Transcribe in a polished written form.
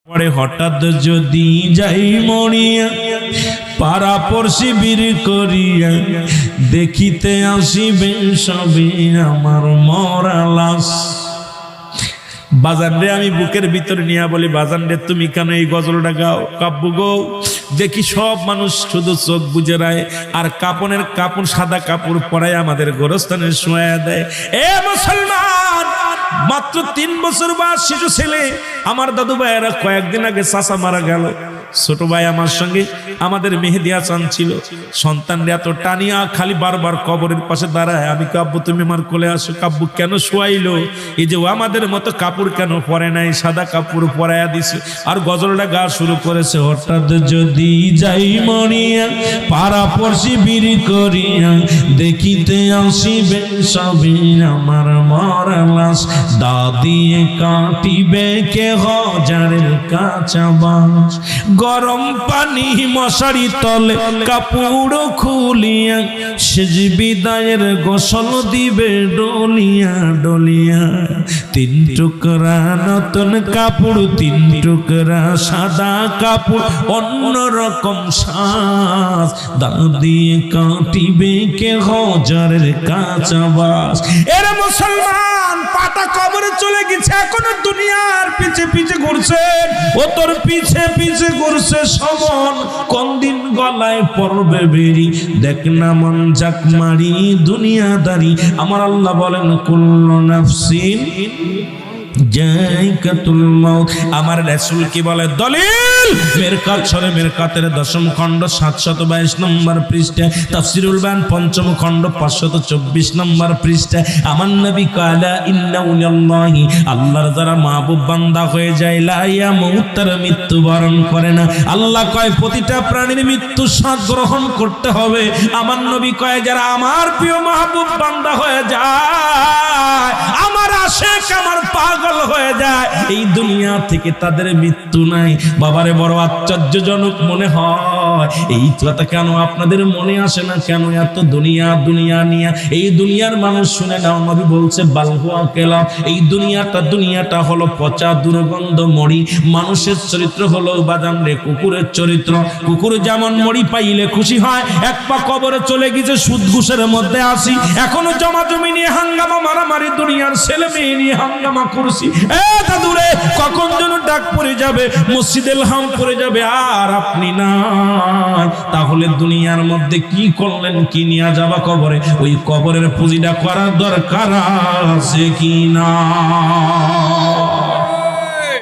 পরে হঠাৎ যদি যাই মরিয়া পাড়া পড়শি বীর করিয়া দেখিতে আসিবে সবে আমার মরা লাশ। বাজান রে আমি বুকের ভিতরে নিয়ে বলি, বাজান রে তুমি কেন এই গজলটা গাও কাব্য গো? দেখি সব মানুষ শুধু চোখ বুজে রায় আর কাপড়ের কাপড় সাদা কাপড় পরায় আমাদের গোরস্থানে শোয়া দেয়। এ মুসলমান, মাত্র 3 বছর বয়স শিশু ছেলে আমার দাদু ভাইয়েরা কয়েকদিন আগে চাচা মারা গেল। ছোট ভাই আমার সঙ্গে আমাদের মেহেদি হাসান ছিল। সন্তানরা এত টানিয়া খালি বারবার কবরের পাশে দাঁড়ায়। আমি কাব্বু তুমি আমার কোলে আসো। কাব্বু কেন শোয়াইলো? এই যে আমাদের মতো কাপড় কেন পরে নাই, সাদা কাপড় পরাইয়া দিছে আর গজলটা গা শুরু করেছে। হঠাৎ যদি যাই মরিয়া পাড়া পড়শি বীর করিয়া দেখিতে আসিবে সবে আমার মরা লাশ। দাদিয়ে কাটিবে কে হাজারের কাঁচা বাঁশ। গরম পানি মশারি তলে কাপড় খুলিয়া সেজ বিদায়ের গোসল দিবে ডলিয়া ডলিয়া। 3 টুকরা নতুন কাপড়, 3 টুকরা সাদা কাপড়, অন্যরকম সাজ। দাদি কাটিবে কে হাজারের কাঁচা বাঁশ। এরা মুসলমান পাটা কবরে চলে গেছে, এখনো দুনিয়ার পিছে পিছে ঘুরছে। ও তোর পিছে পিছে ঘুরছে সমন, কোন দিন গলায় পড়বে বেরি। দেখ না মন জাক মারি দুনিয়াদারি। আমার আল্লাহ বলেন কুল্লু নাফসিন জায়কাতুল মাউত। আমার রাসূল কি বলে? দলিল মেরকাত সরে মেরকাতের 10ম খণ্ড 722 নম্বর পৃষ্ঠায়, তাফসীরুল বায়ান 5ম খণ্ড 524 নম্বর পৃষ্ঠায় আমার নবী কালা ইন্নাল্লাহি, আল্লাহর যারা মাহবুব বান্দা হয়ে যায় লা ইয়ামুত, তার মৃত্যুবরণ করে না। আল্লাহ কয় প্রতিটা প্রাণীর মৃত্যু স্বাদ গ্রহণ করতে হবে। আমার নবী কয় যারা আমার প্রিয় মাহবুব বান্দা হয়ে যায়, আমার আশিক, আমার পাগল হয়ে যায়, এই দুনিয়া থেকে তাদের মৃত্যু নাই। বাবারে বড় আশ্চর্যজনক মনে হয়। এই কথা কেন আপনাদের মনে আসে না? কেন এত দুনিয়া দুনিয়া নিয়া? এই দুনিয়ার মানুষ শুনে নাও, নবী বলছে বালহুয়া কেলাম। এই দুনিয়াটা হলো পচা দুর্গন্ধ মরি। মানুষের চরিত্র হলো বাদাম রে কুকুরের চরিত্র। কুকুর যেমন মরি পাইলে খুশি হয়, এক পা কবরে চলে গেছে, সুদ ঘুষের মধ্যে আসি, এখনো জমা জমি নিয়ে হাঙ্গামা মারামারি, দুনিয়ার ছেলে মেয়ে নিয়ে হাঙ্গামা করছি। দূরে কখন যেন ডাক পড়ে যাবে, মসজিদুল হারাম পড়ে যাবে, আর আপনি না। তাহলে দুনিয়ার মধ্যে কি করলেন, কি নিয়ে যাবা কবরে? ওই কবরের পুঁজিটা করার দরকার আছে কি না?